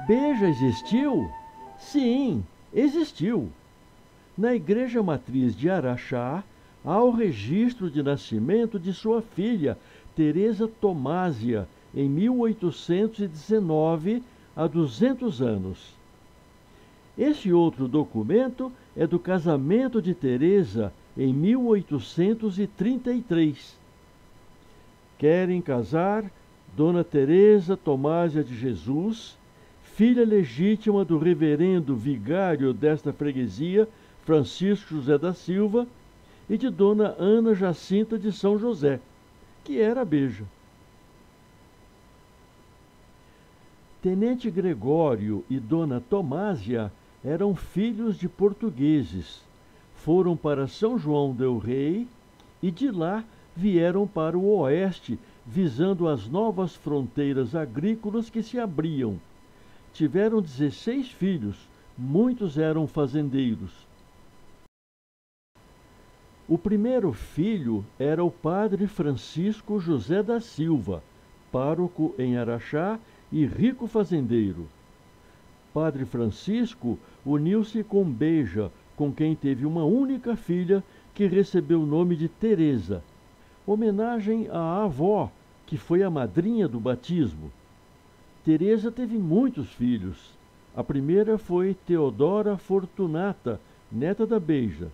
Beja existiu? Sim, existiu. Na igreja matriz de Araxá, há o registro de nascimento de sua filha, Teresa Tomásia, em 1819, há 200 anos. Esse outro documento é do casamento de Teresa, em 1833. Querem casar Dona Teresa Tomásia de Jesus, filha legítima do reverendo vigário desta freguesia, Francisco José da Silva, e de Dona Ana Jacinta de São José, que era Beja. Tenente Gregório e Dona Tomásia eram filhos de portugueses. Foram para São João del Rei e de lá vieram para o oeste, visando as novas fronteiras agrícolas que se abriam. Tiveram 16 filhos, muitos eram fazendeiros. O primeiro filho era o padre Francisco José da Silva, pároco em Araxá e rico fazendeiro. Padre Francisco uniu-se com Beja, com quem teve uma única filha que recebeu o nome de Teresa, homenagem à avó, que foi a madrinha do batismo. Teresa teve muitos filhos. A primeira foi Teodora Fortunata, neta da Beja.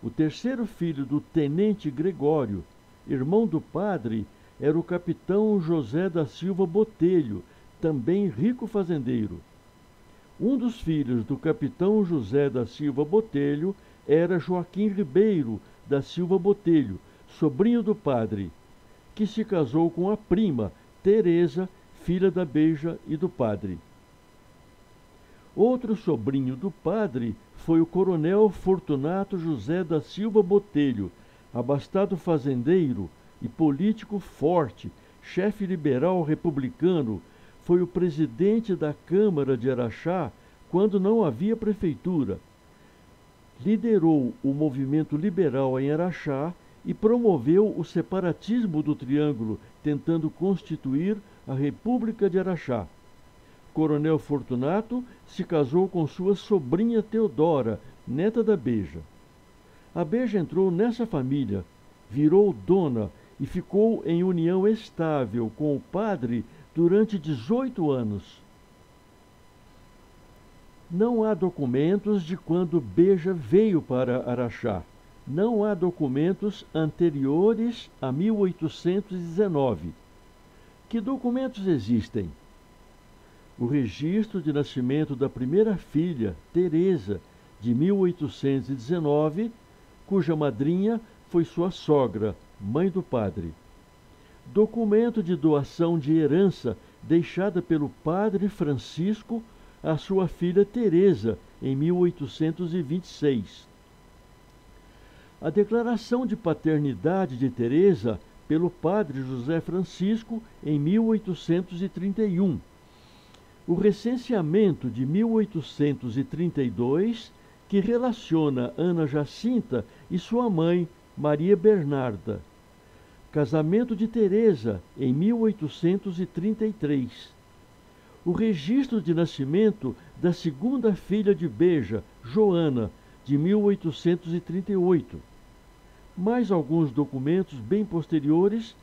O terceiro filho do tenente Gregório, irmão do padre, era o capitão José da Silva Botelho, também rico fazendeiro. Um dos filhos do capitão José da Silva Botelho era Joaquim Ribeiro da Silva Botelho, sobrinho do padre, que se casou com a prima, Teresa, filha da Beja e do padre. Outro sobrinho do padre foi o coronel Fortunato José da Silva Botelho, abastado fazendeiro e político forte, chefe liberal republicano, foi o presidente da Câmara de Araxá quando não havia prefeitura. Liderou o movimento liberal em Araxá e promoveu o separatismo do Triângulo, tentando constituir a República de Araxá. Coronel Fortunato se casou com sua sobrinha Teodora, neta da Beja. A Beja entrou nessa família, virou dona e ficou em união estável com o padre durante 18 anos. Não há documentos de quando Beja veio para Araxá. Não há documentos anteriores a 1819. Que documentos existem? O registro de nascimento da primeira filha, Teresa, de 1819, cuja madrinha foi sua sogra, mãe do padre. Documento de doação de herança deixada pelo padre Francisco à sua filha Teresa, em 1826. A declaração de paternidade de Teresa pelo padre José Francisco, em 1831. O recenseamento de 1832, que relaciona Ana Jacinta e sua mãe, Maria Bernarda. Casamento de Teresa, em 1833. O registro de nascimento da segunda filha de Beja, Joana, de 1838. Mais alguns documentos bem posteriores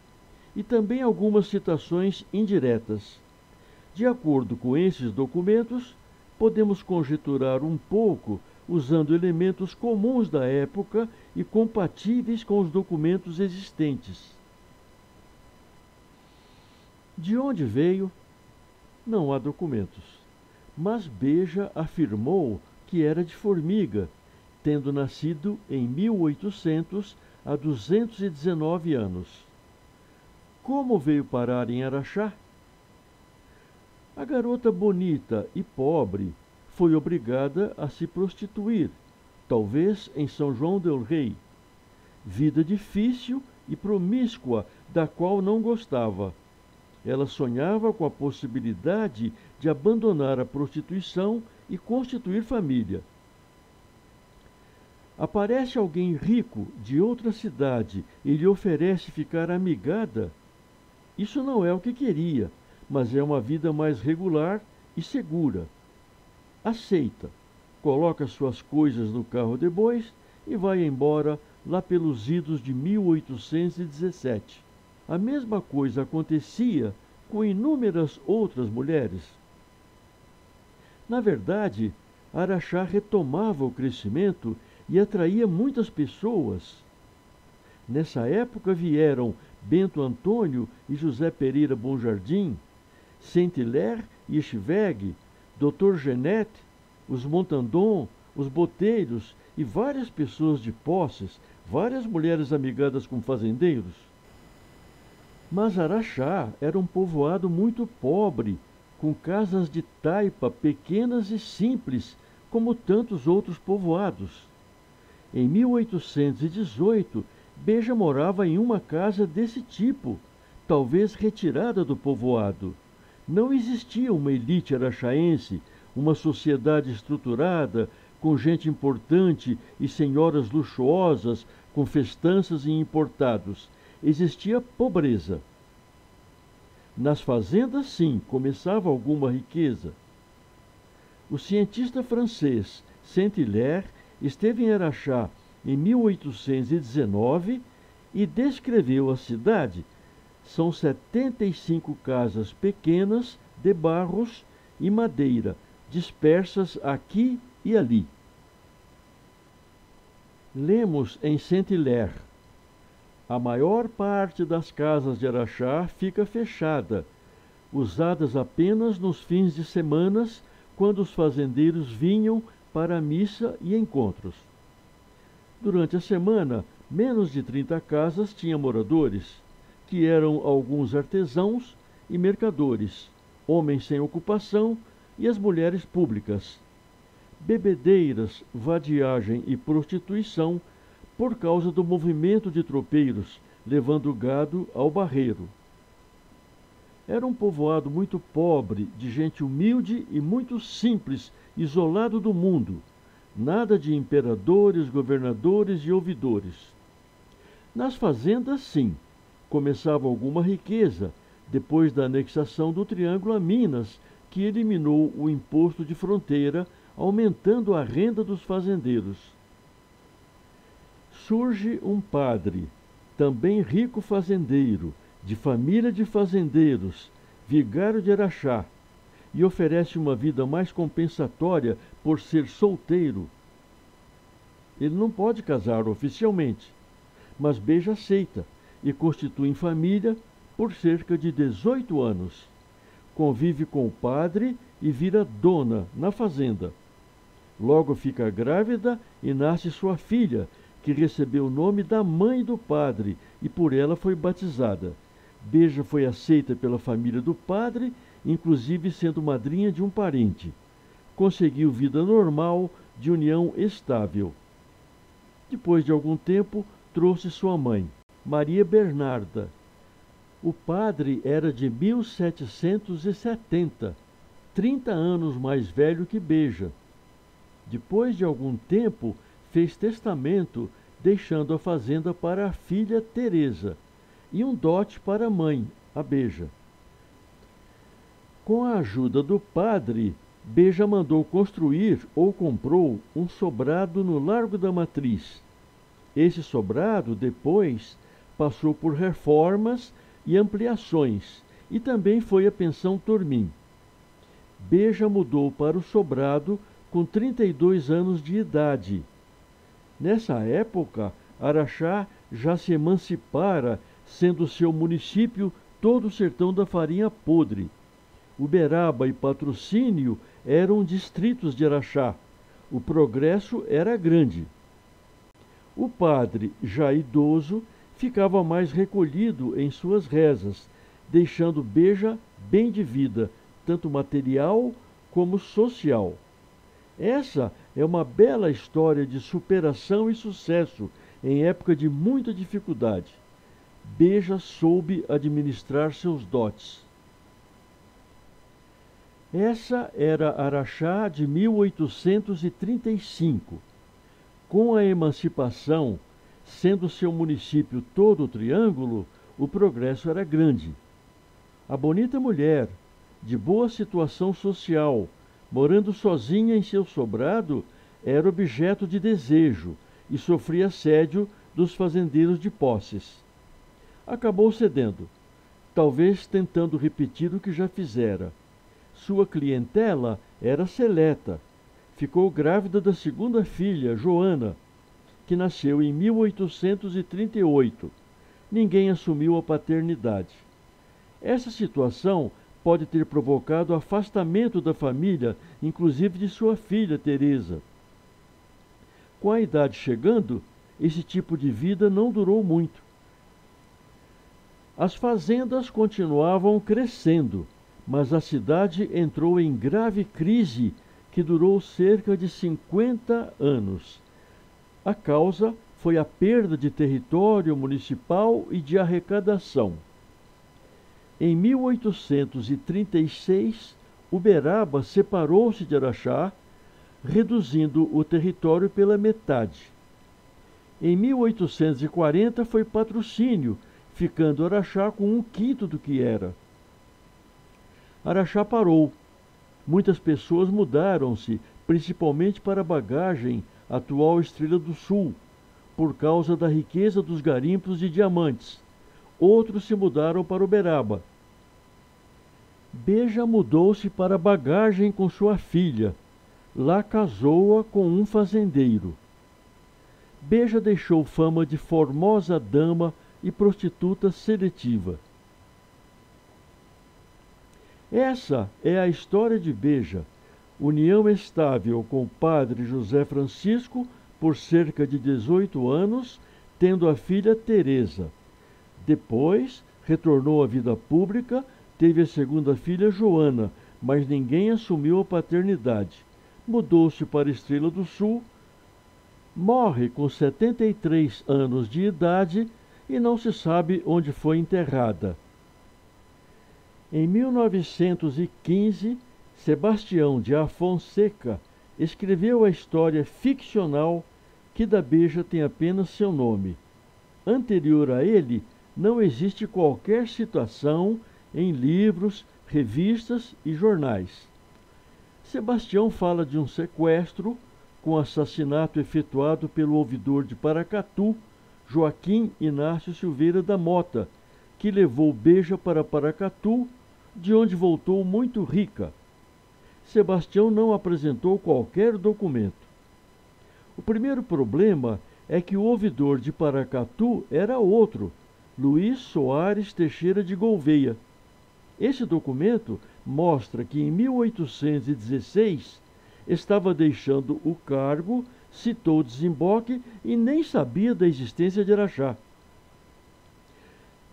e também algumas citações indiretas. De acordo com esses documentos, podemos conjecturar um pouco usando elementos comuns da época e compatíveis com os documentos existentes. De onde veio? Não há documentos, mas Beja afirmou que era de Formiga, tendo nascido em 1800, há 219 anos. Como veio parar em Araxá? A garota bonita e pobre foi obrigada a se prostituir, talvez em São João del Rei. Vida difícil e promíscua, da qual não gostava. Ela sonhava com a possibilidade de abandonar a prostituição e constituir família. Aparece alguém rico de outra cidade e lhe oferece ficar amigada. Isso não é o que queria, mas é uma vida mais regular e segura. Aceita, coloca suas coisas no carro de bois e vai embora lá pelos idos de 1817. A mesma coisa acontecia com inúmeras outras mulheres. Na verdade, Araxá retomava o crescimento e atraía muitas pessoas. Nessa época vieram Bento Antônio e José Pereira Bom Jardim, Saint-Hilaire e Eschwege, Dr. Genette, os Montandon, os Boteiros e várias pessoas de posses, várias mulheres amigadas com fazendeiros. Mas Araxá era um povoado muito pobre, com casas de taipa pequenas e simples, como tantos outros povoados. Em 1818, Beja morava em uma casa desse tipo, talvez retirada do povoado. Não existia uma elite araxaense, uma sociedade estruturada, com gente importante e senhoras luxuosas, com festanças e importados. Existia pobreza. Nas fazendas, sim, começava alguma riqueza. O cientista francês Saint-Hilaire esteve em Araxá em 1819 e descreveu a cidade. São 75 casas pequenas de barros e madeira, dispersas aqui e ali. Lemos em Saint-Hilaire: a maior parte das casas de Araxá fica fechada, usadas apenas nos fins de semanas, quando os fazendeiros vinham para a missa e encontros. Durante a semana, menos de 30 casas tinham moradores, que eram alguns artesãos e mercadores, homens sem ocupação e as mulheres públicas. Bebedeiras, vadiagem e prostituição por causa do movimento de tropeiros, levando gado ao barreiro. Era um povoado muito pobre, de gente humilde e muito simples, isolado do mundo. Nada de imperadores, governadores e ouvidores. Nas fazendas, sim, começava alguma riqueza, depois da anexação do Triângulo a Minas, que eliminou o imposto de fronteira, aumentando a renda dos fazendeiros. Surge um padre, também rico fazendeiro, de família de fazendeiros, vigário de Araxá, e oferece uma vida mais compensatória por ser solteiro. Ele não pode casar oficialmente, mas Beja aceita e constitui família por cerca de 18 anos. Convive com o padre e vira dona na fazenda. Logo fica grávida e nasce sua filha, que recebeu o nome da mãe do padre e por ela foi batizada. Beja foi aceita pela família do padre, inclusive sendo madrinha de um parente. Conseguiu vida normal, de união estável. Depois de algum tempo, trouxe sua mãe, Maria Bernarda. O padre era de 1770, 30 anos mais velho que Beja. Depois de algum tempo, fez testamento, deixando a fazenda para a filha Teresa e um dote para a mãe, a Beja. Com a ajuda do padre, Beja mandou construir ou comprou um sobrado no Largo da Matriz. Esse sobrado, depois, passou por reformas e ampliações, e também foi a pensão Tormim. Beja mudou para o sobrado com 32 anos de idade. Nessa época, Araxá já se emancipara, sendo seu município todo o sertão da farinha podre. Uberaba e Patrocínio eram distritos de Araxá. O progresso era grande. O padre, já idoso, ficava mais recolhido em suas rezas, deixando Beja bem de vida, tanto material como social. Essa é uma bela história de superação e sucesso em época de muita dificuldade. Beja soube administrar seus dotes. Essa era Araxá de 1835. Com a emancipação, sendo seu município todo o Triângulo, o progresso era grande. A bonita mulher, de boa situação social, morando sozinha em seu sobrado, era objeto de desejo e sofria assédio dos fazendeiros de posses. Acabou cedendo, talvez tentando repetir o que já fizera. Sua clientela era seleta. Ficou grávida da segunda filha, Joana, que nasceu em 1838. Ninguém assumiu a paternidade. Essa situação pode ter provocado o afastamento da família, inclusive de sua filha, Teresa. Com a idade chegando, esse tipo de vida não durou muito. As fazendas continuavam crescendo, mas a cidade entrou em grave crise que durou cerca de 50 anos. A causa foi a perda de território municipal e de arrecadação. Em 1836, Uberaba separou-se de Araxá, reduzindo o território pela metade. Em 1840 foi patrocínio, ficando Araxá com 1/5 do que era. Araxá parou. Muitas pessoas mudaram-se, principalmente para Bagagem, atual Estrela do Sul, por causa da riqueza dos garimpos de diamantes. Outros se mudaram para Uberaba. Beja mudou-se para Bagagem com sua filha. Lá casou-a com um fazendeiro. Beja deixou fama de formosa dama e prostituta seletiva. Essa é a história de Beja, união estável com o padre José Francisco por cerca de 18 anos, tendo a filha Teresa. Depois, retornou à vida pública, teve a segunda filha Joana, mas ninguém assumiu a paternidade. Mudou-se para Estrela do Sul, morre com 73 anos de idade e não se sabe onde foi enterrada. Em 1915, Sebastião de Afonseca escreveu a história ficcional que da Beja tem apenas seu nome. Anterior a ele, não existe qualquer citação em livros, revistas e jornais. Sebastião fala de um sequestro com assassinato efetuado pelo ouvidor de Paracatu, Joaquim Inácio Silveira da Mota, que levou Beja para Paracatu, de onde voltou muito rica. Sebastião não apresentou qualquer documento. O primeiro problema é que o ouvidor de Paracatu era outro, Luiz Soares Teixeira de Gouveia. Esse documento mostra que em 1816 estava deixando o cargo, citou Desemboque e nem sabia da existência de Araxá.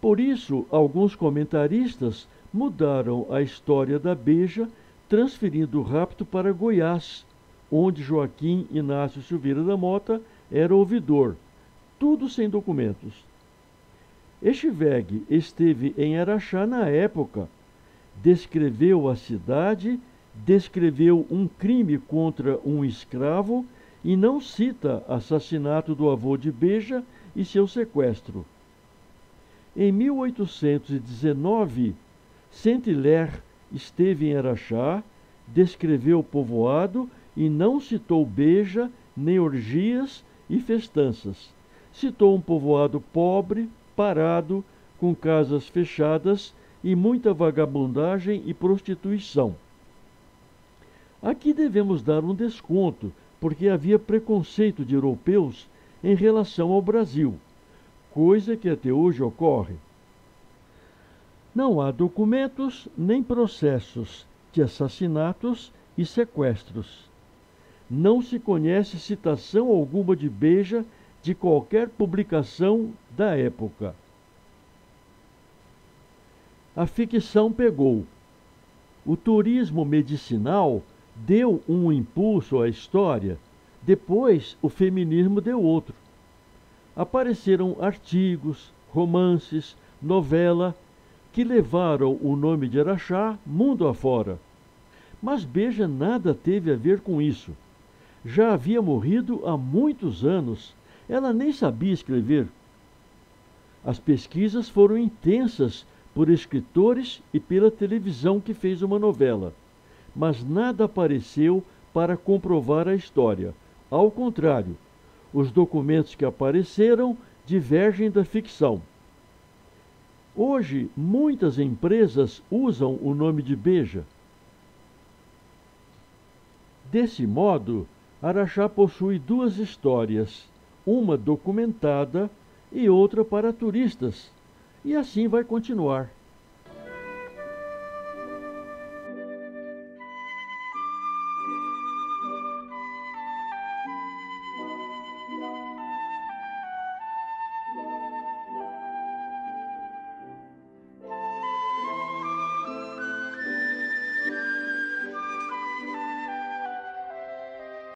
Por isso, alguns comentaristas mudaram a história da Beja, transferindo o rapto para Goiás, onde Joaquim Inácio Silveira da Mota era ouvidor, tudo sem documentos. Eschweg esteve em Araxá na época, descreveu a cidade, descreveu um crime contra um escravo e não cita assassinato do avô de Beja e seu sequestro. Em 1819, Saint-Hilaire esteve em Araxá, descreveu o povoado e não citou Beja, nem orgias e festanças. Citou um povoado pobre, parado, com casas fechadas e muita vagabundagem e prostituição. Aqui devemos dar um desconto, porque havia preconceito de europeus em relação ao Brasil, coisa que até hoje ocorre. Não há documentos nem processos de assassinatos e sequestros. Não se conhece citação alguma de Beja de qualquer publicação da época. A ficção pegou. O turismo medicinal deu um impulso à história, depois o feminismo deu outro. Apareceram artigos, romances, novela, que levaram o nome de Araxá mundo afora. Mas Beja nada teve a ver com isso. Já havia morrido há muitos anos, ela nem sabia escrever. As pesquisas foram intensas por escritores e pela televisão que fez uma novela, mas nada apareceu para comprovar a história. Ao contrário, os documentos que apareceram divergem da ficção. Hoje, muitas empresas usam o nome de Beja. Desse modo, Araxá possui duas histórias, uma documentada e outra para turistas, e assim vai continuar.